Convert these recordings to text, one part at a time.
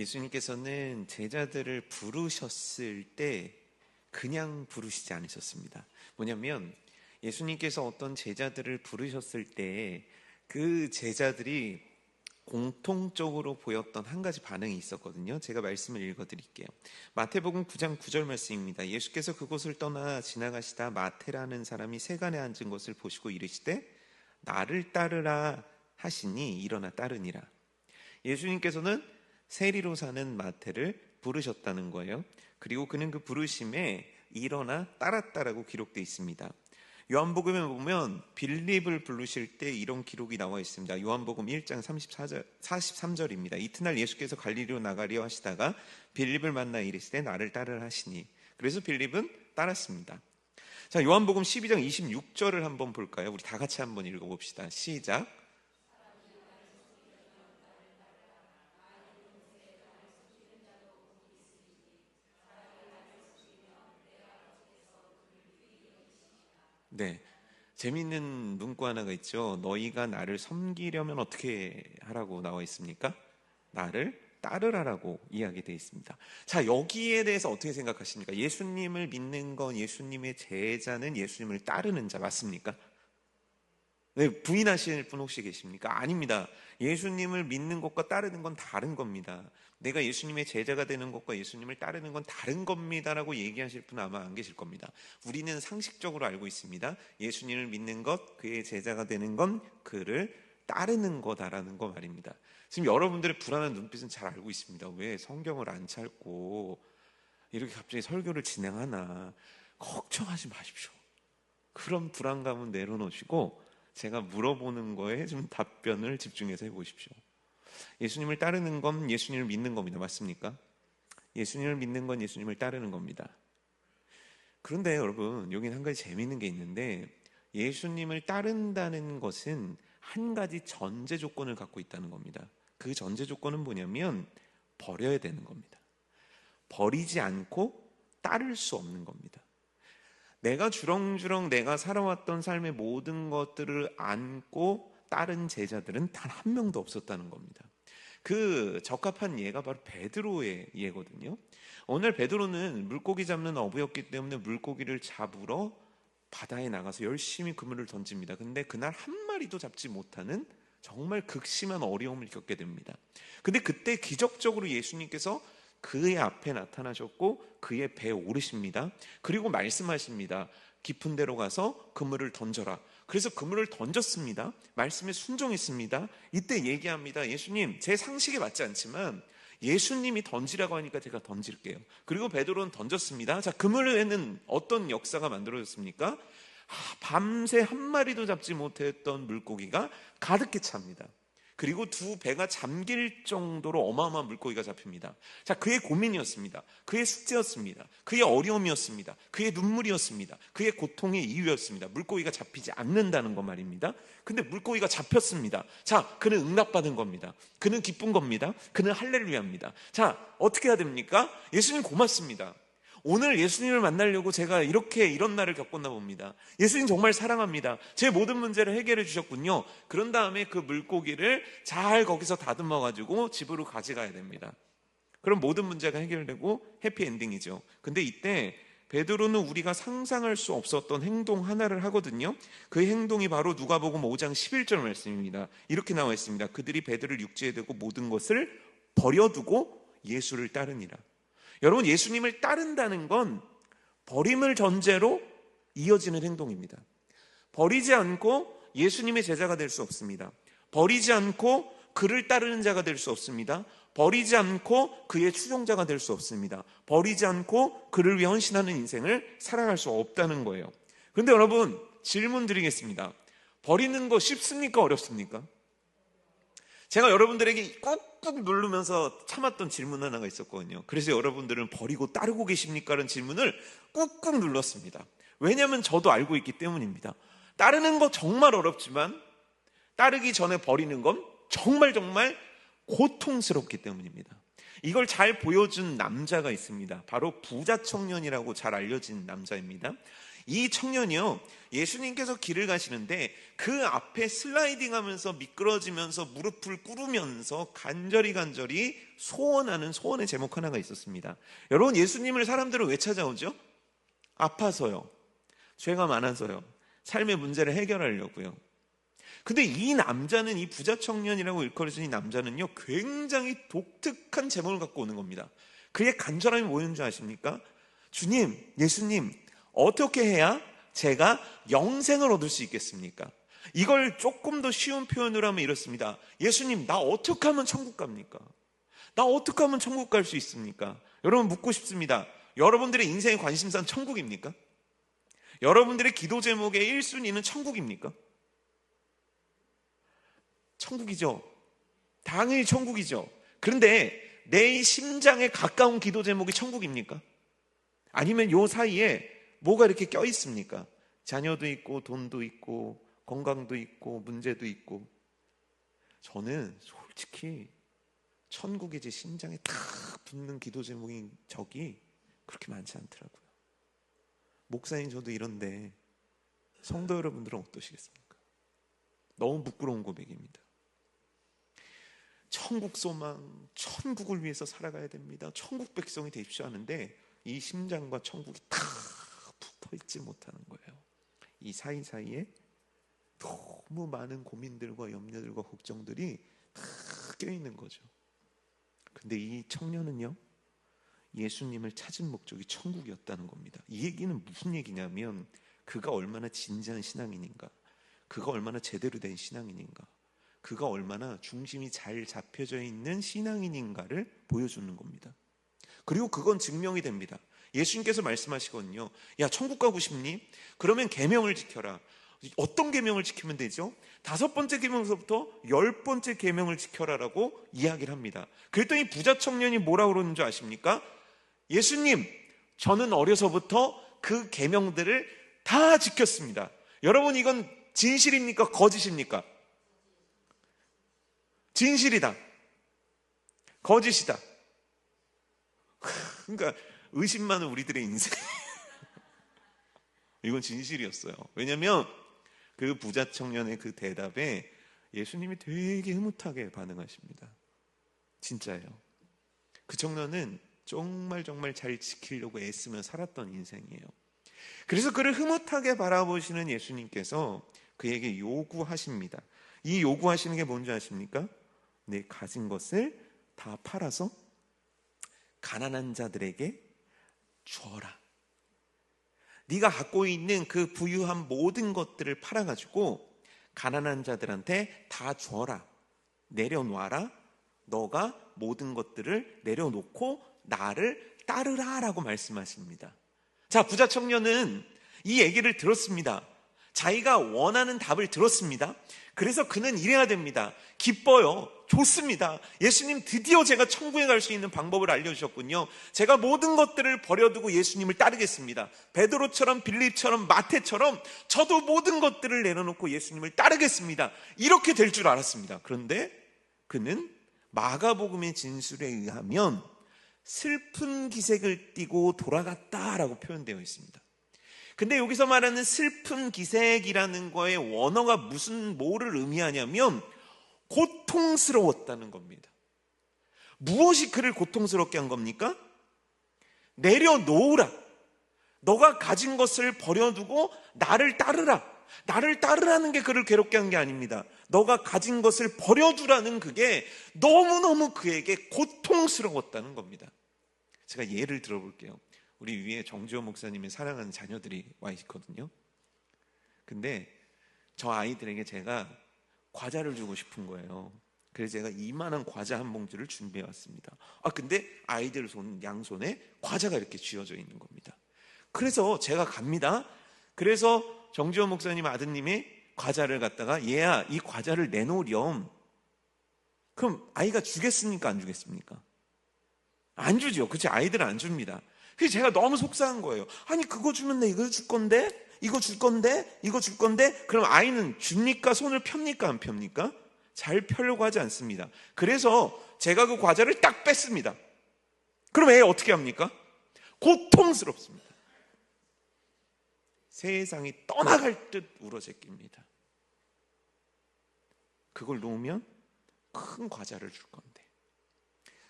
예수님께서는 제자들을 부르셨을 때 그냥 부르시지 않으셨습니다. 뭐냐면 예수님께서 어떤 제자들을 부르셨을 때 그 제자들이 공통적으로 보였던 한 가지 반응이 있었거든요. 제가 말씀을 읽어드릴게요. 마태복음 9장 9절 말씀입니다. 예수께서 그곳을 떠나 지나가시다 마태라는 사람이 세간에 앉은 것을 보시고 이르시되 나를 따르라 하시니 일어나 따르니라. 예수님께서는 세리로 사는 마태를 부르셨다는 거예요. 그리고 그는 그 부르심에 일어나 따랐다라고 기록되어 있습니다. 요한복음에 보면 빌립을 부르실 때 이런 기록이 나와 있습니다. 요한복음 1장 43절입니다. 이튿날 예수께서 갈릴리로 나가려 하시다가 빌립을 만나 이르시되 나를 따르라 하시니, 그래서 빌립은 따랐습니다. 자, 요한복음 12장 26절을 한번 볼까요? 우리 다 같이 한번 읽어봅시다. 시작. 네, 재미있는 문구 하나가 있죠. 너희가 나를 섬기려면 어떻게 하라고 나와 있습니까? 나를 따르라라고 이야기되어 있습니다. 자, 여기에 대해서 어떻게 생각하십니까? 예수님을 믿는 건, 예수님의 제자는 예수님을 따르는 자 맞습니까? 네, 부인하실 분 혹시 계십니까? 아닙니다. 예수님을 믿는 것과 따르는 건 다른 겁니다. 내가 예수님의 제자가 되는 것과 예수님을 따르는 건 다른 겁니다라고 얘기하실 분은 아마 안 계실 겁니다. 우리는 상식적으로 알고 있습니다. 예수님을 믿는 것, 그의 제자가 되는 건 그를 따르는 거다라는 거 말입니다. 지금 여러분들의 불안한 눈빛은 잘 알고 있습니다. 왜 성경을 안 찾고 이렇게 갑자기 설교를 진행하나. 걱정하지 마십시오. 그런 불안감은 내려놓으시고 제가 물어보는 거에 좀 답변을 집중해서 해보십시오. 예수님을 따르는 건 예수님을 믿는 겁니다. 맞습니까? 예수님을 믿는 건 예수님을 따르는 겁니다. 그런데 여러분, 여기는 한 가지 재미있는 게 있는데, 예수님을 따른다는 것은 한 가지 전제 조건을 갖고 있다는 겁니다. 그 전제 조건은 뭐냐면 버려야 되는 겁니다. 버리지 않고 따를 수 없는 겁니다. 내가 주렁주렁 내가 살아왔던 삶의 모든 것들을 안고 따른 제자들은 단 한 명도 없었다는 겁니다. 그 적합한 예가 바로 베드로의 예거든요. 오늘 베드로는 물고기 잡는 어부였기 때문에 물고기를 잡으러 바다에 나가서 열심히 그물을 던집니다. 근데 그날 한 마리도 잡지 못하는 정말 극심한 어려움을 겪게 됩니다. 근데 그때 기적적으로 예수님께서 그의 앞에 나타나셨고 그의 배에 오르십니다. 그리고 말씀하십니다. 깊은 데로 가서 그물을 던져라. 그래서 그물을 던졌습니다. 말씀에 순종했습니다. 이때 얘기합니다. 예수님, 제 상식에 맞지 않지만 예수님이 던지라고 하니까 제가 던질게요. 그리고 베드로는 던졌습니다. 자, 그물에는 어떤 역사가 만들어졌습니까? 밤새 한 마리도 잡지 못했던 물고기가 가득히 찹니다. 그리고 두 배가 잠길 정도로 어마어마한 물고기가 잡힙니다. 자, 그의 고민이었습니다. 그의 숙제였습니다. 그의 어려움이었습니다. 그의 눈물이었습니다. 그의 고통의 이유였습니다. 물고기가 잡히지 않는다는 것 말입니다. 근데 물고기가 잡혔습니다. 자, 그는 응답받은 겁니다. 그는 기쁜 겁니다. 그는 할렐루야입니다. 자, 어떻게 해야 됩니까? 예수님 고맙습니다. 오늘 예수님을 만나려고 제가 이런 날을 겪었나 봅니다. 예수님 정말 사랑합니다. 제 모든 문제를 해결해 주셨군요. 그런 다음에 그 물고기를 잘 거기서 다듬어 가지고 집으로 가져가야 됩니다. 그럼 모든 문제가 해결되고 해피엔딩이죠. 근데 이때 베드로는 우리가 상상할 수 없었던 행동 하나를 하거든요. 그 행동이 바로 누가복음 5장 11절 말씀입니다. 이렇게 나와 있습니다. 그들이 베드로를 육지에 대고 모든 것을 버려두고 예수를 따르니라. 여러분, 예수님을 따른다는 건 버림을 전제로 이어지는 행동입니다. 버리지 않고 예수님의 제자가 될 수 없습니다. 버리지 않고 그를 따르는 자가 될 수 없습니다. 버리지 않고 그의 추종자가 될 수 없습니다. 버리지 않고 그를 위해 헌신하는 인생을 살아갈 수 없다는 거예요. 그런데 여러분, 질문 드리겠습니다. 버리는 거 쉽습니까? 어렵습니까? 제가 여러분들에게 꾹꾹 누르면서 참았던 질문 하나가 있었거든요. 그래서 여러분들은 버리고 따르고 계십니까? 라는 질문을 꾹꾹 눌렀습니다. 왜냐하면 저도 알고 있기 때문입니다. 따르는 거 정말 어렵지만 따르기 전에 버리는 건 정말 고통스럽기 때문입니다. 이걸 잘 보여준 남자가 있습니다. 바로 부자 청년이라고 잘 알려진 남자입니다. 이 청년이요, 예수님께서 길을 가시는데 그 앞에 슬라이딩하면서 미끄러지면서 무릎을 꿇으면서 간절히 소원하는 소원의 제목 하나가 있었습니다. 여러분, 예수님을 사람들은 왜 찾아오죠? 아파서요, 죄가 많아서요, 삶의 문제를 해결하려고요. 근데 이 남자는, 이 부자 청년이라고 일컬어진 이 남자는요, 굉장히 독특한 제목을 갖고 오는 겁니다. 그의 간절함이 뭐였는 줄 아십니까? 주님, 예수님, 어떻게 해야 제가 영생을 얻을 수 있겠습니까? 이걸 조금 더 쉬운 표현으로 하면 이렇습니다. 예수님, 나 어떻게 하면 천국 갑니까? 나 어떻게 하면 천국 갈 수 있습니까? 여러분, 묻고 싶습니다. 여러분들의 인생의 관심사는 천국입니까? 여러분들의 기도 제목의 1순위는 천국입니까? 천국이죠. 당연히 천국이죠. 그런데 내 심장에 가까운 기도 제목이 천국입니까? 아니면 요 사이에 뭐가 이렇게 껴 있습니까? 자녀도 있고 돈도 있고 건강도 있고 문제도 있고. 저는 솔직히 천국에 제 심장에 탁 붙는 기도 제목인 적이 그렇게 많지 않더라고요. 목사님, 저도 이런데 성도 여러분들은 어떠시겠습니까? 너무 부끄러운 고백입니다. 천국 소망, 천국을 위해서 살아가야 됩니다, 천국 백성이 되십시오 하는데 이 심장과 천국이 탁 붙어있지 못하는 거예요. 이 사이사이에 너무 많은 고민들과 염려들과 걱정들이 다 껴있는 거죠. 근데 이 청년은요, 예수님을 찾은 목적이 천국이었다는 겁니다. 이 얘기는 무슨 얘기냐면 그가 얼마나 진지한 신앙인인가, 그가 얼마나 제대로 된 신앙인인가, 그가 얼마나 중심이 잘 잡혀져 있는 신앙인인가를 보여주는 겁니다. 그리고 그건 증명이 됩니다. 예수님께서 말씀하시거든요. 야, 천국 가고 싶니? 그러면 계명을 지켜라. 어떤 계명을 지키면 되죠? 5번째 계명서부터 10번째 계명을 지켜라라고 이야기를 합니다. 그랬더니 부자 청년이 뭐라고 그러는 줄 아십니까? 예수님, 저는 어려서부터 그 계명들을 다 지켰습니다. 여러분, 이건 진실입니까? 거짓입니까? 진실이다, 거짓이다. 그러니까 의심 많은 우리들의 인생. 이건 진실이었어요. 왜냐하면 그 부자 청년의 그 대답에 예수님이 되게 흐뭇하게 반응하십니다. 진짜예요. 그 청년은 정말 잘 지키려고 애쓰며 살았던 인생이에요. 그래서 그를 흐뭇하게 바라보시는 예수님께서 그에게 요구하십니다. 이 요구하시는 게 뭔지 아십니까? 내 가진 것을 다 팔아서 가난한 자들에게 주어라. 네가 갖고 있는 그 부유한 모든 것들을 팔아가지고 가난한 자들한테 다 주어라. 내려놔라. 너가 모든 것들을 내려놓고 나를 따르라 라고 말씀하십니다. 자, 부자 청년은 이 얘기를 들었습니다. 자기가 원하는 답을 들었습니다. 그래서 그는 이래야 됩니다. 기뻐요. 좋습니다. 예수님, 드디어 제가 천국에 갈 수 있는 방법을 알려주셨군요. 제가 모든 것들을 버려두고 예수님을 따르겠습니다. 베드로처럼 빌립처럼 마태처럼 저도 모든 것들을 내려놓고 예수님을 따르겠습니다. 이렇게 될 줄 알았습니다. 그런데 그는 마가복음의 진술에 의하면 슬픈 기색을 띠고 돌아갔다라고 표현되어 있습니다. 근데 여기서 말하는 슬픈 기색이라는 거의 원어가 뭐를 의미하냐면 고통스러웠다는 겁니다. 무엇이 그를 고통스럽게 한 겁니까? 내려놓으라. 너가 가진 것을 버려두고 나를 따르라. 나를 따르라는 게 그를 괴롭게 한 게 아닙니다. 너가 가진 것을 버려두라는 그게 너무너무 그에게 고통스러웠다는 겁니다. 제가 예를 들어볼게요. 우리 위에 정지호 목사님의 사랑하는 자녀들이 와 있거든요. 근데 저 아이들에게 제가 과자를 주고 싶은 거예요. 그래서 제가 이만한 과자 한 봉지를 준비해 왔습니다. 근데 아이들 양손에 과자가 이렇게 쥐어져 있는 겁니다. 그래서 제가 갑니다. 그래서 정지호 목사님 아드님이 과자를 갖다가 얘야, 이 과자를 내놓으렴. 그럼 아이가 주겠습니까? 안 주겠습니까? 안 주죠. 그치? 아이들은 안 줍니다. 그래서 제가 너무 속상한 거예요. 아니, 그거 주면 내 이거 줄 건데, 이거 줄 건데, 이거 줄 건데. 그럼 아이는 줍니까? 손을 펴니까 안 펴니까? 잘 펴려고 하지 않습니다. 그래서 제가 그 과자를 딱 뺐습니다. 그럼 애 어떻게 합니까? 고통스럽습니다. 세상이 떠나갈 듯 울어제낍니다. 그걸 놓으면 큰 과자를 줄 건데,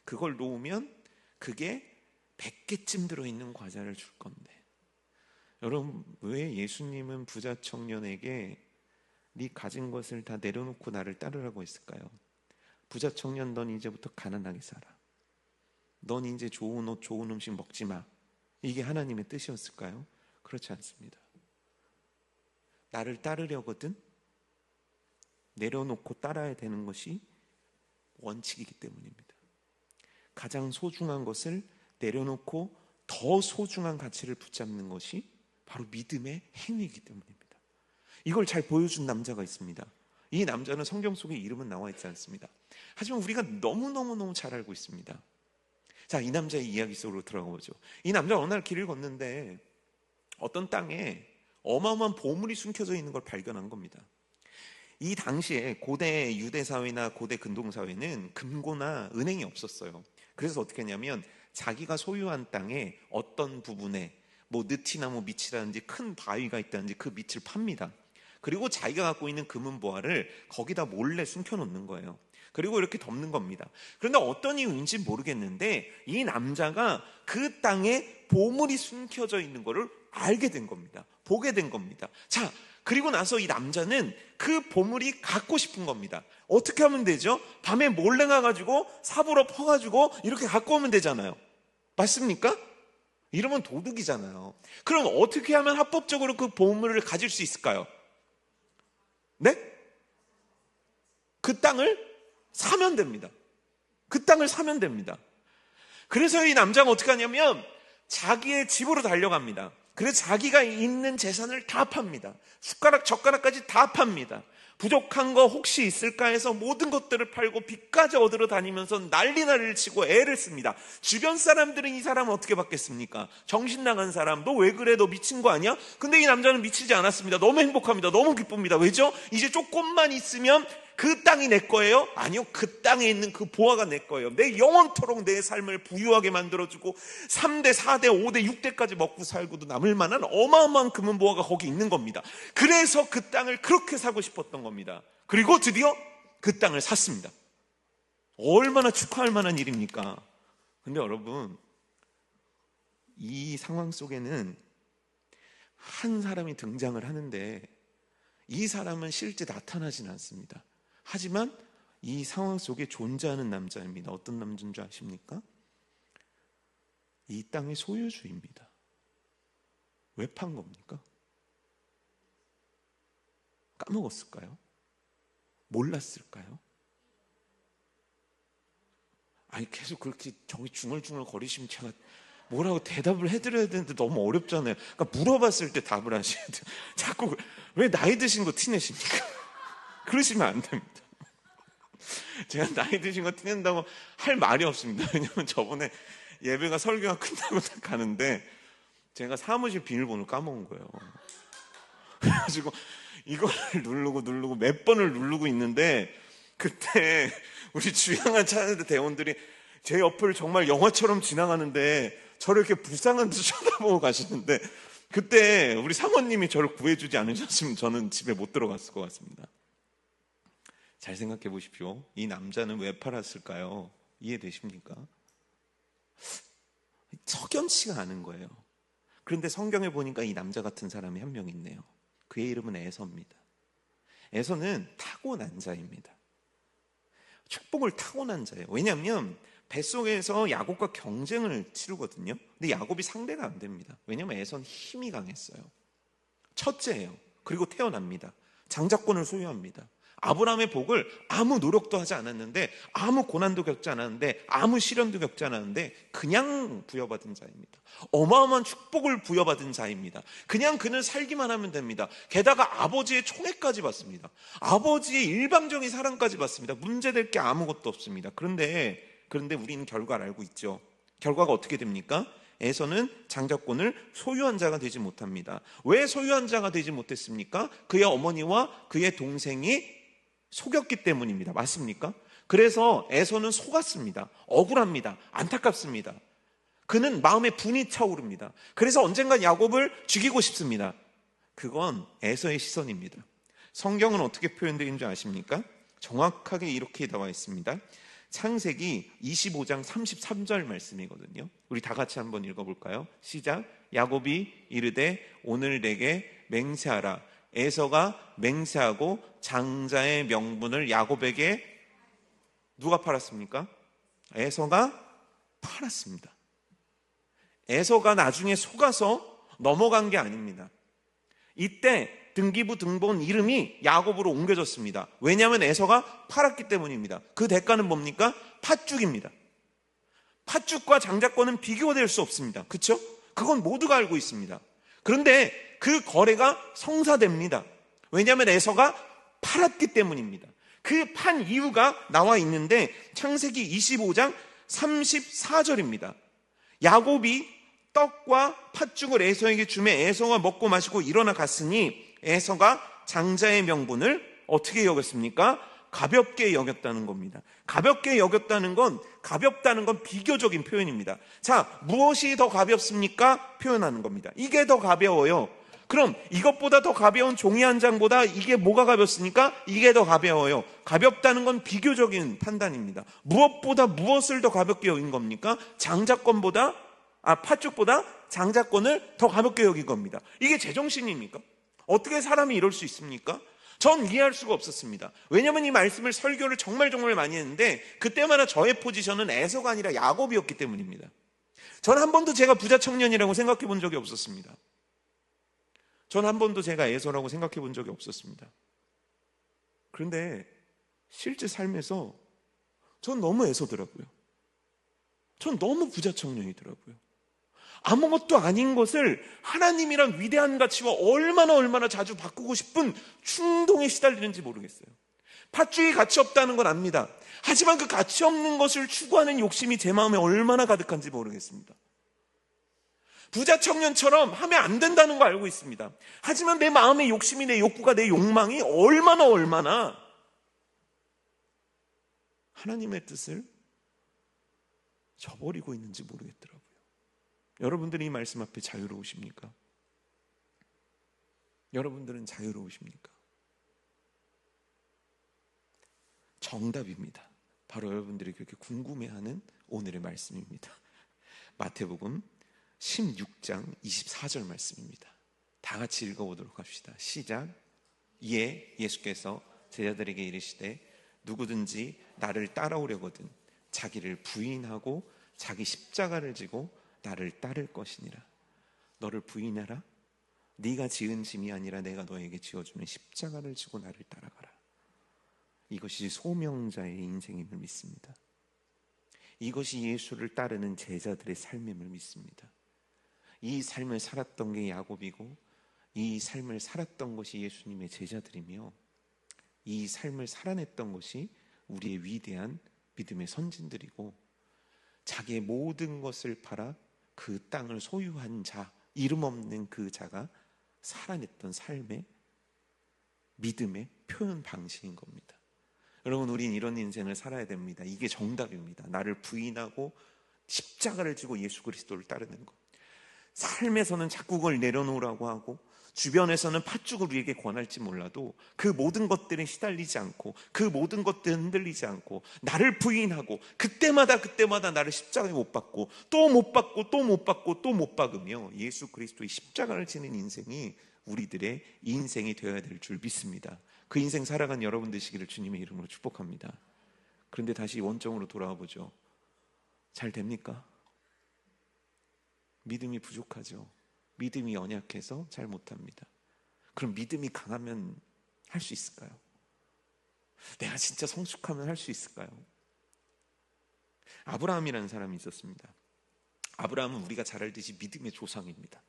그걸 놓으면 그게 100개쯤 들어있는 과자를 줄 건데. 여러분, 왜 예수님은 부자 청년에게 네 가진 것을 다 내려놓고 나를 따르라고 했을까요? 부자 청년, 넌 이제부터 가난하게 살아. 넌 이제 좋은 옷, 좋은 음식 먹지 마. 이게 하나님의 뜻이었을까요? 그렇지 않습니다. 나를 따르려거든 내려놓고 따라야 되는 것이 원칙이기 때문입니다. 가장 소중한 것을 내려놓고 더 소중한 가치를 붙잡는 것이 바로 믿음의 행위이기 때문입니다. 이걸 잘 보여준 남자가 있습니다. 이 남자는 성경 속에 이름은 나와 있지 않습니다. 하지만 우리가 너무너무 잘 알고 있습니다. 자, 이 남자의 이야기 속으로 들어가 보죠. 이 남자가 어느 날 길을 걷는데 어떤 땅에 어마어마한 보물이 숨겨져 있는 걸 발견한 겁니다. 이 당시에 고대 유대사회나 고대 근동사회는 금고나 은행이 없었어요. 그래서 어떻게 했냐면 자기가 소유한 땅에 어떤 부분에 뭐 느티나무 밑이라든지 큰 바위가 있다든지 그 밑을 팝니다. 그리고 자기가 갖고 있는 금은보화를 거기다 몰래 숨겨놓는 거예요. 그리고 이렇게 덮는 겁니다. 그런데 어떤 이유인지 모르겠는데 이 남자가 그 땅에 보물이 숨겨져 있는 것을 알게 된 겁니다. 보게 된 겁니다. 자, 그리고 나서 이 남자는 그 보물이 갖고 싶은 겁니다. 어떻게 하면 되죠? 밤에 몰래 가가지고 삽으로 퍼가지고 이렇게 갖고 오면 되잖아요. 맞습니까? 이러면 도둑이잖아요. 그럼 어떻게 하면 합법적으로 그 보물을 가질 수 있을까요? 네? 그 땅을 사면 됩니다. 그 땅을 사면 됩니다. 그래서 이 남자가 어떻게 하냐면 자기의 집으로 달려갑니다. 그래서 자기가 있는 재산을 다 팝니다. 숟가락 젓가락까지 다 팝니다. 부족한 거 혹시 있을까 해서 모든 것들을 팔고 빚까지 얻으러 다니면서 난리를 치고 애를 씁니다. 주변 사람들은 이 사람을 어떻게 받겠습니까? 정신 나간 사람, 너 왜 그래? 너 미친 거 아니야? 근데 이 남자는 미치지 않았습니다. 너무 행복합니다. 너무 기쁩니다. 왜죠? 이제 조금만 있으면 그 땅이 내 거예요? 아니요, 그 땅에 있는 그 보화가 내 거예요. 내 영원토록 내 삶을 부유하게 만들어주고 3대, 4대, 5대, 6대까지 먹고 살고도 남을 만한 어마어마한 금은보화가 거기 있는 겁니다. 그래서 그 땅을 그렇게 사고 싶었던 겁니다. 그리고 드디어 그 땅을 샀습니다. 얼마나 축하할 만한 일입니까? 근데 여러분, 이 상황 속에는 한 사람이 등장을 하는데 이 사람은 실제 나타나진 않습니다. 하지만 이 상황 속에 존재하는 남자입니다. 어떤 남자인 줄 아십니까? 이 땅의 소유주입니다. 왜 판 겁니까? 까먹었을까요? 몰랐을까요? 아니, 계속 그렇게 정이 중얼중얼 거리시면 제가 뭐라고 대답을 해드려야 되는데 너무 어렵잖아요. 그러니까 물어봤을 때 답을 하셔야 돼요. 자꾸 왜 나이 드신 거 티내십니까? 그러시면 안 됩니다. 제가 나이 드신 거 티낸다고 할 말이 없습니다. 왜냐면 저번에 예배가 설교가 끝나고 딱 가는데 제가 사무실 비밀번호를 까먹은 거예요. 그래가지고 이거를 누르고 몇 번을 누르고 있는데 그때 우리 주양한 찬양대 대원들이 제 옆을 정말 영화처럼 지나가는데 저를 이렇게 불쌍한 듯 쳐다보고 가시는데 그때 우리 사모님이 저를 구해주지 않으셨으면 저는 집에 못 들어갔을 것 같습니다. 잘 생각해 보십시오. 이 남자는 왜 팔았을까요? 이해되십니까? 석연치가 않은 거예요. 그런데 성경에 보니까 이 남자 같은 사람이 한 명 있네요. 그의 이름은 에서입니다. 에서는 타고난 자입니다. 축복을 타고난 자예요. 왜냐하면 뱃속에서 야곱과 경쟁을 치르거든요. 근데 야곱이 상대가 안 됩니다. 왜냐하면 에서는 힘이 강했어요. 첫째예요. 그리고 태어납니다. 장자권을 소유합니다. 아브라함의 복을 아무 노력도 하지 않았는데, 아무 고난도 겪지 않았는데, 아무 시련도 겪지 않았는데 그냥 부여받은 자입니다. 어마어마한 축복을 부여받은 자입니다. 그냥 그는 살기만 하면 됩니다. 게다가 아버지의 총애까지 받습니다. 아버지의 일방적인 사랑까지 받습니다. 문제될 게 아무것도 없습니다. 그런데 우리는 결과를 알고 있죠. 결과가 어떻게 됩니까? 에서는 장자권을 소유한 자가 되지 못합니다. 왜 소유한 자가 되지 못했습니까? 그의 어머니와 그의 동생이 속였기 때문입니다. 맞습니까? 그래서 에서는 속았습니다. 억울합니다. 안타깝습니다. 그는 마음에 분이 차오릅니다. 그래서 언젠가 야곱을 죽이고 싶습니다. 그건 에서의 시선입니다. 성경은 어떻게 표현되어 있는 줄 아십니까? 정확하게 이렇게 나와 있습니다. 창세기 25장 33절 말씀이거든요. 우리 다 같이 한번 읽어볼까요? 시작. 야곱이 이르되 오늘 내게 맹세하라. 에서가 맹세하고 장자의 명분을 야곱에게 누가 팔았습니까? 에서가 팔았습니다. 에서가 나중에 속아서 넘어간 게 아닙니다. 이때 등기부 등본 이름이 야곱으로 옮겨졌습니다. 왜냐하면 에서가 팔았기 때문입니다. 그 대가는 뭡니까? 팥죽입니다. 팥죽과 장자권은 비교될 수 없습니다. 그렇죠? 그건 모두가 알고 있습니다. 그런데 그 거래가 성사됩니다. 왜냐하면 에서가 팔았기 때문입니다. 그 판 이유가 나와 있는데 창세기 25장 34절입니다. 야곱이 떡과 팥죽을 에서에게 주매 에서가 먹고 마시고 일어나 갔으니 에서가 장자의 명분을 어떻게 여겼습니까? 가볍게 여겼다는 겁니다. 가볍게 여겼다는 건, 가볍다는 건 비교적인 표현입니다. 자, 무엇이 더 가볍습니까? 표현하는 겁니다. 이게 더 가벼워요. 그럼 이것보다 더 가벼운 종이 한 장보다 이게 뭐가 가볍습니까? 이게 더 가벼워요. 가볍다는 건 비교적인 판단입니다. 무엇보다 무엇을 더 가볍게 여긴 겁니까? 팥죽보다 장자권을 더 가볍게 여긴 겁니다. 이게 제정신입니까? 어떻게 사람이 이럴 수 있습니까? 전 이해할 수가 없었습니다. 왜냐하면 이 말씀을 설교를 정말 많이 했는데 그때마다 저의 포지션은 에서가 아니라 야곱이었기 때문입니다. 전 한 번도 제가 부자 청년이라고 생각해 본 적이 없었습니다. 전 한 번도 제가 에서라고 생각해 본 적이 없었습니다. 그런데 실제 삶에서 전 너무 에서더라고요. 전 너무 부자 청년이더라고요. 아무것도 아닌 것을 하나님이란 위대한 가치와 얼마나 자주 바꾸고 싶은 충동에 시달리는지 모르겠어요. 팥죽이 가치 없다는 건 압니다. 하지만 그 가치 없는 것을 추구하는 욕심이 제 마음에 얼마나 가득한지 모르겠습니다. 부자 청년처럼 하면 안 된다는 거 알고 있습니다. 하지만 내 마음의 욕심이, 내 욕구가, 내 욕망이 얼마나 하나님의 뜻을 저버리고 있는지 모르겠더라고요. 여러분들이 이 말씀 앞에 자유로우십니까? 여러분들은 자유로우십니까? 정답입니다. 바로 여러분들이 그렇게 궁금해하는 오늘의 말씀입니다. 마태복음 16장 24절 말씀입니다. 다 같이 읽어보도록 합시다. 시작. 이에 예수께서 제자들에게 이르시되 누구든지 나를 따라오려거든 자기를 부인하고 자기 십자가를 지고 나를 따를 것이니라. 너를 부인하라. 네가 지은 짐이 아니라 내가 너에게 지어주는 십자가를 지고 나를 따라가라. 이것이 소명자의 인생임을 믿습니다. 이것이 예수를 따르는 제자들의 삶임을 믿습니다. 이 삶을 살았던 게 야곱이고 이 삶을 살았던 것이 예수님의 제자들이며 이 삶을 살아냈던 것이 우리의 위대한 믿음의 선진들이고 자기의 모든 것을 팔아 그 땅을 소유한 자, 이름 없는 그 자가 살아냈던 삶의 믿음의 표현 방식인 겁니다. 여러분, 우린 이런 인생을 살아야 됩니다. 이게 정답입니다. 나를 부인하고 십자가를 지고 예수 그리스도를 따르는 것. 삶에서는 자꾸 그걸 내려놓으라고 하고 주변에서는 팥죽을 우리에게 권할지 몰라도 그 모든 것들에 시달리지 않고 그 모든 것들에 흔들리지 않고 나를 부인하고 그때마다 나를 십자가에 못 박고 또 못 박고 또 못 박고 또 못 박으며 예수 그리스도의 십자가를 지는 인생이 우리들의 인생이 되어야 될 줄 믿습니다. 그 인생 살아간 여러분 되시기를 주님의 이름으로 축복합니다. 그런데 다시 원점으로 돌아와 보죠. 잘 됩니까? 믿음이 부족하죠. 믿음이 연약해서 잘 못합니다. 그럼 믿음이 강하면 할 수 있을까요? 내가 진짜 성숙하면 할 수 있을까요? 아브라함이라는 사람이 있었습니다. 아브라함은 우리가 잘 알듯이 믿음의 조상입니다.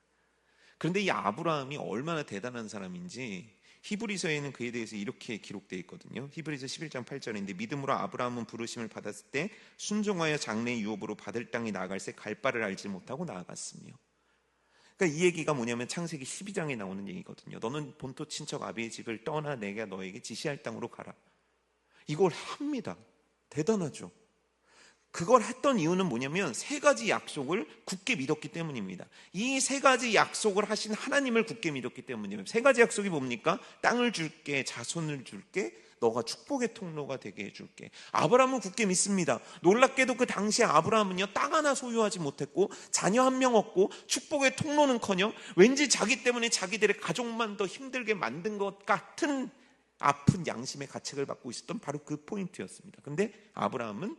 그런데 이 아브라함이 얼마나 대단한 사람인지 히브리서에는 그에 대해서 이렇게 기록되어 있거든요. 히브리서 11장 8절인데 믿음으로 아브라함은 부르심을 받았을 때 순종하여 장래의 유업으로 받을 땅에 나아갈새 갈 바를 알지 못하고 나아갔으며. 그러니까 이 얘기가 뭐냐면 창세기 12장에 나오는 얘기거든요. 너는 본토 친척 아비의 집을 떠나 내가 너에게 지시할 땅으로 가라. 이걸 합니다. 대단하죠. 그걸 했던 이유는 뭐냐면 세 가지 약속을 굳게 믿었기 때문입니다. 이 세 가지 약속을 하신 하나님을 굳게 믿었기 때문입니다. 세 가지 약속이 뭡니까? 땅을 줄게, 자손을 줄게, 너가 축복의 통로가 되게 해줄게. 아브라함은 굳게 믿습니다. 놀랍게도 그 당시에 아브라함은요, 땅 하나 소유하지 못했고 자녀 한 명 없고 축복의 통로는커녕 왠지 자기 때문에 자기들의 가족만 더 힘들게 만든 것 같은 아픈 양심의 가책을 받고 있었던 바로 그 포인트였습니다. 근데 아브라함은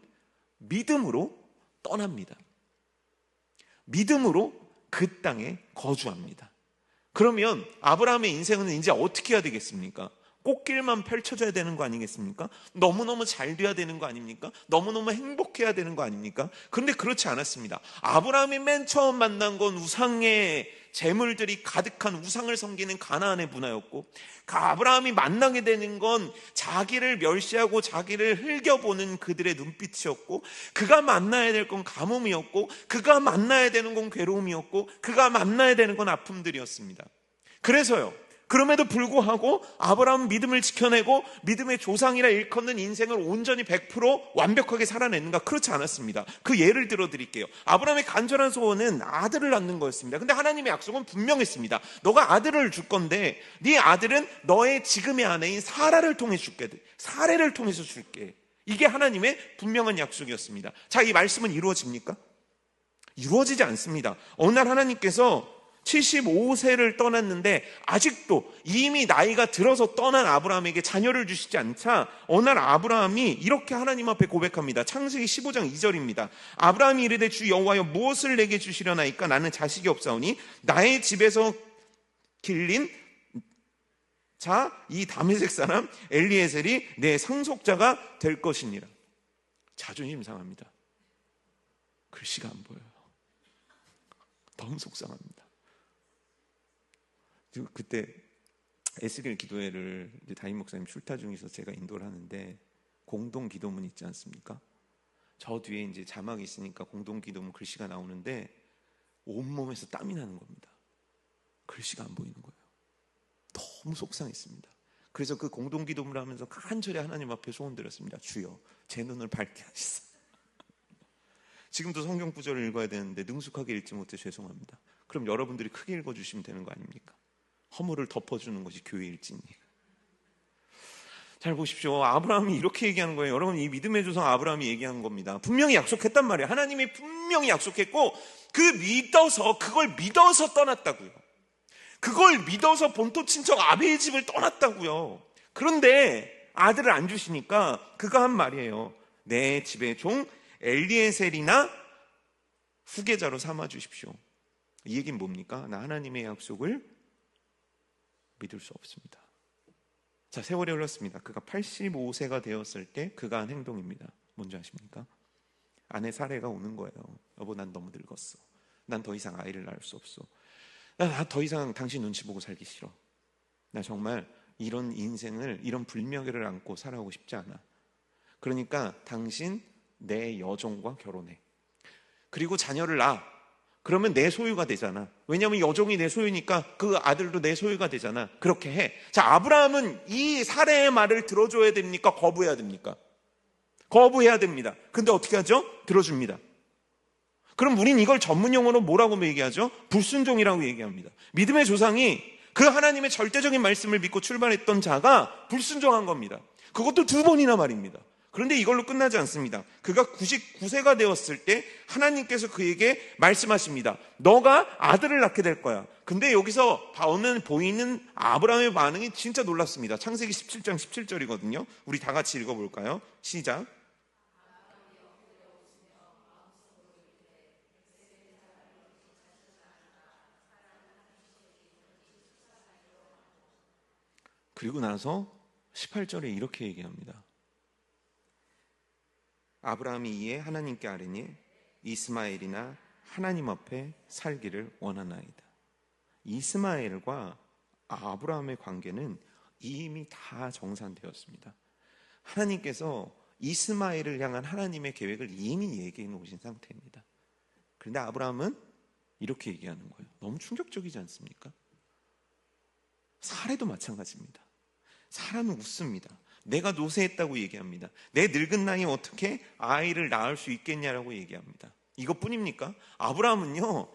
믿음으로 떠납니다. 믿음으로 그 땅에 거주합니다. 그러면 아브라함의 인생은 이제 어떻게 해야 되겠습니까? 꽃길만 펼쳐져야 되는 거 아니겠습니까? 너무너무 잘 돼야 되는 거 아닙니까? 너무너무 행복해야 되는 거 아닙니까? 그런데 그렇지 않았습니다. 아브라함이 맨 처음 만난 건 우상의 재물들이 가득한 우상을 섬기는 가나안의 문화였고, 그 아브라함이 만나게 되는 건 자기를 멸시하고 자기를 흘겨보는 그들의 눈빛이었고, 그가 만나야 될 건 가뭄이었고, 그가 만나야 되는 건 괴로움이었고, 그가 만나야 되는 건 아픔들이었습니다. 그래서요, 그럼에도 불구하고 아브라함은 믿음을 지켜내고 믿음의 조상이라 일컫는 인생을 온전히 100% 완벽하게 살아냈는가? 그렇지 않았습니다. 그 예를 들어 드릴게요. 아브라함의 간절한 소원은 아들을 낳는 거였습니다. 근데 하나님의 약속은 분명했습니다. 너가 아들을 줄 건데 네 아들은 너의 지금의 아내인 사라를 통해 줄게. 사례를 통해서 줄게. 이게 하나님의 분명한 약속이었습니다. 자, 이 말씀은 이루어집니까? 이루어지지 않습니다. 어느 날 하나님께서 75세를 떠났는데 아직도 이미 나이가 들어서 떠난 아브라함에게 자녀를 주시지 않자 어느 날 아브라함이 이렇게 하나님 앞에 고백합니다. 창세기 15장 2절입니다. 아브라함이 이르되 주 여호와여 무엇을 내게 주시려나이까? 나는 자식이 없사오니 나의 집에서 길린 자 이 다메섹 사람 엘리에셀이 내 상속자가 될 것이니라. 자존심 상합니다. 글씨가 안 보여요. 너무 속상합니다. 그때 에스겔 기도회를 담임 목사님 출타 중에서 제가 인도를 하는데 공동 기도문 있지 않습니까? 저 뒤에 이제 자막이 있으니까 공동 기도문 글씨가 나오는데 온몸에서 땀이 나는 겁니다. 글씨가 안 보이는 거예요. 너무 속상했습니다. 그래서 그 공동 기도문을 하면서 간절히 하나님 앞에 소원드렸습니다. 주여, 제 눈을 밝게 하시사. 지금도 성경 구절을 읽어야 되는데 능숙하게 읽지 못해 죄송합니다. 그럼 여러분들이 크게 읽어주시면 되는 거 아닙니까? 허물을 덮어주는 것이 교회 일진이에요. 잘 보십시오. 아브라함이 이렇게 얘기하는 거예요. 여러분, 이 믿음의 조상 아브라함이 얘기하는 겁니다. 분명히 약속했단 말이에요. 하나님이 분명히 약속했고 그걸 믿어서 떠났다고요. 그걸 믿어서 본토 친척 아비의 집을 떠났다고요. 그런데 아들을 안 주시니까 그가 한 말이에요. 내 집의 종 엘리에셀이나 후계자로 삼아 주십시오. 이 얘기는 뭡니까? 나 하나님의 약속을 믿을 수 없습니다. 자, 세월이 흘렀습니다. 그가 85세가 되었을 때 그가 한 행동입니다. 뭔지 아십니까? 아내 사례가 오는 거예요. 여보, 난 너무 늙었어. 난 더 이상 아이를 낳을 수 없어. 나 더 이상 당신 눈치 보고 살기 싫어. 나 정말 이런 인생을, 이런 불명예를 안고 살아오고 싶지 않아. 그러니까 당신 내 여종과 결혼해. 그리고 자녀를 낳아. 그러면 내 소유가 되잖아. 왜냐하면 여종이 내 소유니까 그 아들도 내 소유가 되잖아. 그렇게 해. 자, 아브라함은 이 사례의 말을 들어줘야 됩니까? 거부해야 됩니까? 거부해야 됩니다. 근데 어떻게 하죠? 들어줍니다. 그럼 우린 이걸 전문 용어로 뭐라고 얘기하죠? 불순종이라고 얘기합니다. 믿음의 조상이 그 하나님의 절대적인 말씀을 믿고 출발했던 자가 불순종한 겁니다. 그것도 2번이나 말입니다. 그런데 이걸로 끝나지 않습니다. 그가 99세가 되었을 때 하나님께서 그에게 말씀하십니다. 너가 아들을 낳게 될 거야. 근데 여기서 보이는 아브라함의 반응이 진짜 놀랐습니다. 창세기 17장 17절이거든요. 우리 다 같이 읽어볼까요? 시작. 그리고 나서 18절에 이렇게 얘기합니다. 아브라함이 이에 하나님께 아뢰니 이스마엘이나 하나님 앞에 살기를 원하나이다. 이스마엘과 아브라함의 관계는 이미 다 정산되었습니다. 하나님께서 이스마엘을 향한 하나님의 계획을 이미 얘기해 놓으신 상태입니다. 그런데 아브라함은 이렇게 얘기하는 거예요. 너무 충격적이지 않습니까? 사례도 마찬가지입니다. 사람은 웃습니다. 내가 노쇠했다고 얘기합니다. 내 늙은 나이에 어떻게 아이를 낳을 수 있겠냐라고 얘기합니다. 이것뿐입니까? 아브라함은요,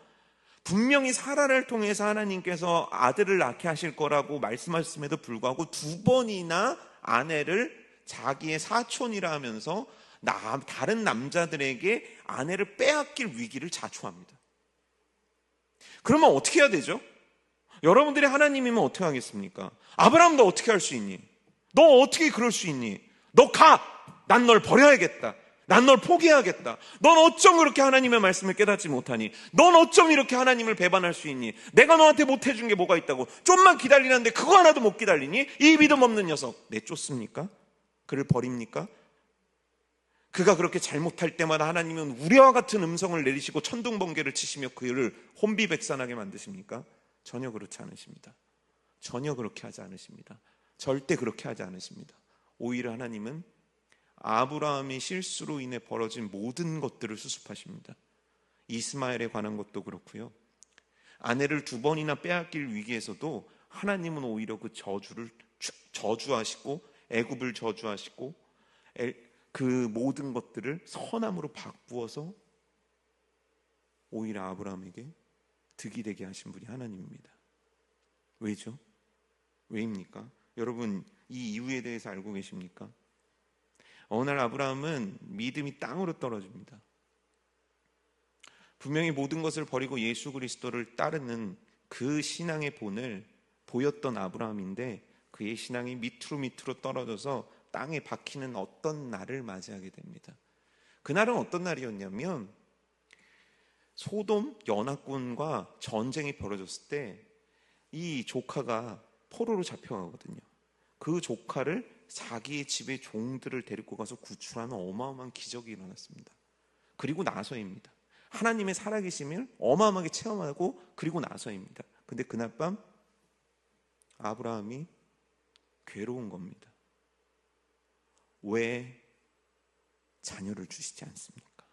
분명히 사라를 통해서 하나님께서 아들을 낳게 하실 거라고 말씀하셨음에도 불구하고 2번이나 아내를 자기의 사촌이라 하면서 다른 남자들에게 아내를 빼앗길 위기를 자초합니다. 그러면 어떻게 해야 되죠? 여러분들이 하나님이면 어떻게 하겠습니까? 아브라함, 너 어떻게 할 수 있니? 너 어떻게 그럴 수 있니? 너 가! 난 널 버려야겠다. 난 널 포기해야겠다. 넌 어쩜 그렇게 하나님의 말씀을 깨닫지 못하니? 넌 어쩜 이렇게 하나님을 배반할 수 있니? 내가 너한테 못해준 게 뭐가 있다고? 좀만 기다리는데 그거 하나도 못 기다리니? 이 믿음 없는 녀석. 내쫓습니까? 그를 버립니까? 그가 그렇게 잘못할 때마다 하나님은 우리와 같은 음성을 내리시고 천둥번개를 치시며 그를 혼비백산하게 만드십니까? 전혀 그렇지 않으십니다. 전혀 그렇게 하지 않으십니다. 절대 그렇게 하지 않으십니다. 오히려 하나님은 아브라함의 실수로 인해 벌어진 모든 것들을 수습하십니다. 이스마엘에 관한 것도 그렇고요. 아내를 2번이나 빼앗길 위기에서도 하나님은 오히려 그 저주를 저주하시고 애굽을 저주하시고 그 모든 것들을 선함으로 바꾸어서 오히려 아브라함에게 득이 되게 하신 분이 하나님입니다. 왜죠? 왜입니까? 여러분, 이 이유에 대해서 알고 계십니까? 어느 날 아브라함은 믿음이 땅으로 떨어집니다. 분명히 모든 것을 버리고 예수 그리스도를 따르는 그 신앙의 본을 보였던 아브라함인데 그의 신앙이 밑으로 떨어져서 땅에 박히는 어떤 날을 맞이하게 됩니다. 그날은 어떤 날이었냐면 소돔 연합군과 전쟁이 벌어졌을 때 이 조카가 포로로 잡혀가거든요. 그 조카를 자기의 집의 종들을 데리고 가서 구출하는 어마어마한 기적이 일어났습니다. 그리고 나서입니다. 하나님의 살아계심을 어마어마하게 체험하고 그리고 나서입니다. 근데 그날 밤 아브라함이 괴로운 겁니다. 왜 자녀를 주시지 않습니까?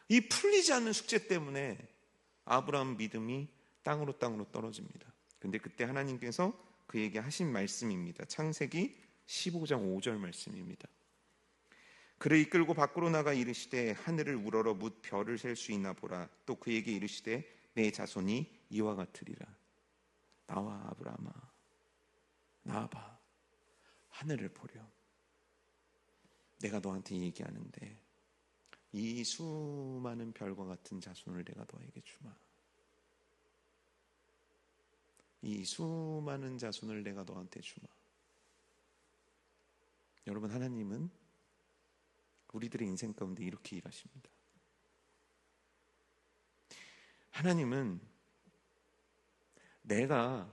이 풀리지 않는 숙제 때문에 아브라함 믿음이 땅으로 떨어집니다. 근데 그때 하나님께서 그에게 하신 말씀입니다. 창세기 15장 5절 말씀입니다. 그를 이끌고 밖으로 나가 이르시되 하늘을 우러러 뭇 별을 셀 수 있나 보라. 또 그에게 이르시되 내 자손이 이와 같으리라. 나와 아브라함아, 나와봐. 하늘을 보렴. 내가 너한테 얘기하는데 이 수많은 별과 같은 자손을 내가 너에게 주마. 이 수많은 자손을 내가 너한테 주마. 여러분, 하나님은 우리들의 인생 가운데 이렇게 일하십니다. 하나님은 내가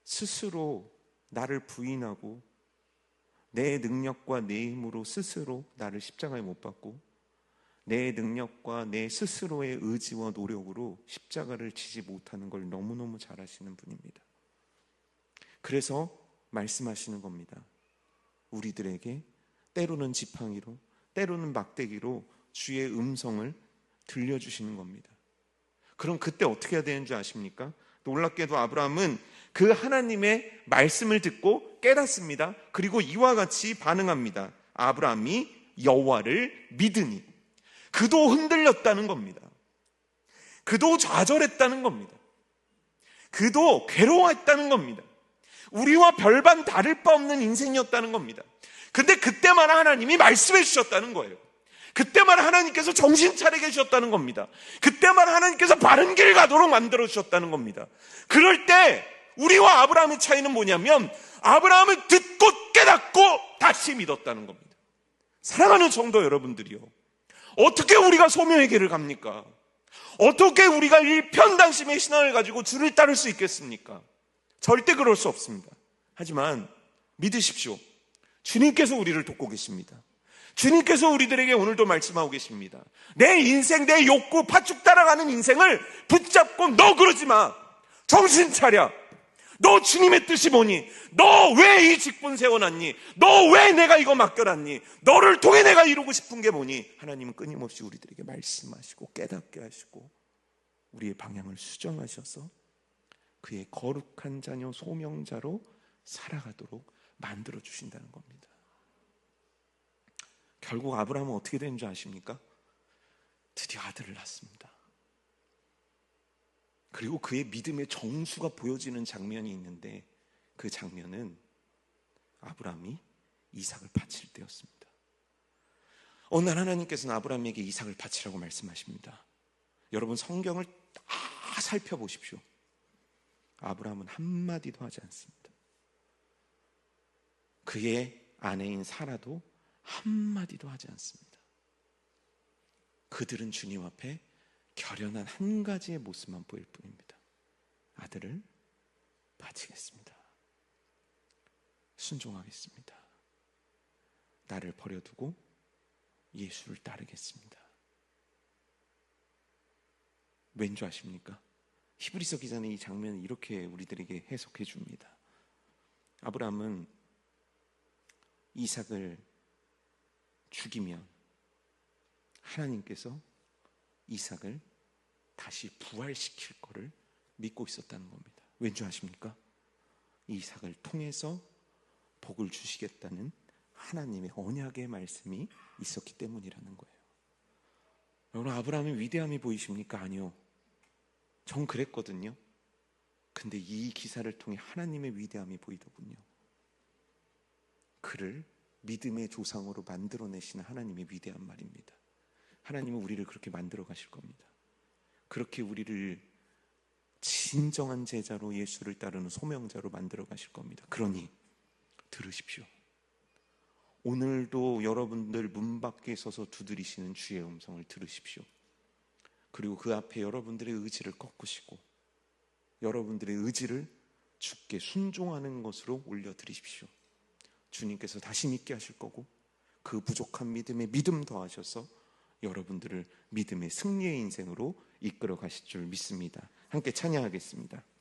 스스로 나를 부인하고 내 능력과 내 힘으로 스스로 나를 십자가에 못 박고 내 능력과 내 스스로의 의지와 노력으로 십자가를 지지 못하는 걸 너무너무 잘 아시는 분입니다. 그래서 말씀하시는 겁니다. 우리들에게 때로는 지팡이로 때로는 막대기로 주의 음성을 들려주시는 겁니다. 그럼 그때 어떻게 해야 되는 줄 아십니까? 놀랍게도 아브라함은 그 하나님의 말씀을 듣고 깨닫습니다. 그리고 이와 같이 반응합니다. 아브라함이 여호와를 믿으니. 그도 흔들렸다는 겁니다. 그도 좌절했다는 겁니다. 그도 괴로워했다는 겁니다. 우리와 별반 다를 바 없는 인생이었다는 겁니다. 근데 그때만 하나님이 말씀해 주셨다는 거예요. 그때만 하나님께서 정신 차리게 해주셨다는 겁니다. 그때만 하나님께서 바른 길 가도록 만들어 주셨다는 겁니다. 그럴 때 우리와 아브라함의 차이는 뭐냐면 아브라함은 듣고 깨닫고 다시 믿었다는 겁니다. 사랑하는 성도 여러분들이요, 어떻게 우리가 소명의 길을 갑니까? 어떻게 우리가 일편단심의 신앙을 가지고 주를 따를 수 있겠습니까? 절대 그럴 수 없습니다. 하지만 믿으십시오. 주님께서 우리를 돕고 계십니다. 주님께서 우리들에게 오늘도 말씀하고 계십니다. 내 인생, 내 욕구, 팥죽 따라가는 인생을 붙잡고 너 그러지 마. 정신 차려. 너 주님의 뜻이 뭐니? 너 왜 이 직분 세워놨니? 너 왜 내가 이거 맡겨놨니? 너를 통해 내가 이루고 싶은 게 뭐니? 하나님은 끊임없이 우리들에게 말씀하시고 깨닫게 하시고 우리의 방향을 수정하셔서 그의 거룩한 자녀 소명자로 살아가도록 만들어 주신다는 겁니다. 결국 아브라함은 어떻게 된 줄 아십니까? 드디어 아들을 낳습니다. 그리고 그의 믿음의 정수가 보여지는 장면이 있는데, 그 장면은 아브라함이 이삭을 바칠 때였습니다. 어느 날 하나님께서는 아브라함에게 이삭을 바치라고 말씀하십니다. 여러분, 성경을 다 살펴보십시오. 아브라함은 한마디도 하지 않습니다. 그의 아내인 사라도 한마디도 하지 않습니다. 그들은 주님 앞에 결연한 한 가지의 모습만 보일 뿐입니다. 아들을 바치겠습니다. 순종하겠습니다. 나를 버려두고 예수를 따르겠습니다. 왠 줄 아십니까? 히브리서 기자는 이 장면을 이렇게 우리들에게 해석해 줍니다. 아브라함은 이삭을 죽이면 하나님께서 이삭을 다시 부활시킬 거를 믿고 있었다는 겁니다. 왠 줄 아십니까? 이삭을 통해서 복을 주시겠다는 하나님의 언약의 말씀이 있었기 때문이라는 거예요. 여러분, 아브라함의 위대함이 보이십니까? 아니요. 전 그랬거든요. 근데 이 기사를 통해 하나님의 위대함이 보이더군요. 그를 믿음의 조상으로 만들어내시는 하나님의 위대한 말입니다. 하나님은 우리를 그렇게 만들어 가실 겁니다. 그렇게 우리를 진정한 제자로, 예수를 따르는 소명자로 만들어 가실 겁니다. 그러니 들으십시오. 오늘도 여러분들 문 밖에 서서 두드리시는 주의 음성을 들으십시오. 그리고 그 앞에 여러분들의 의지를 꺾으시고 여러분들의 의지를 주께 순종하는 것으로 올려드리십시오. 주님께서 다시 믿게 하실 거고, 그 부족한 믿음에 믿음 더하셔서 여러분들을 믿음의 승리의 인생으로 이끌어 가실 줄 믿습니다. 함께 찬양하겠습니다.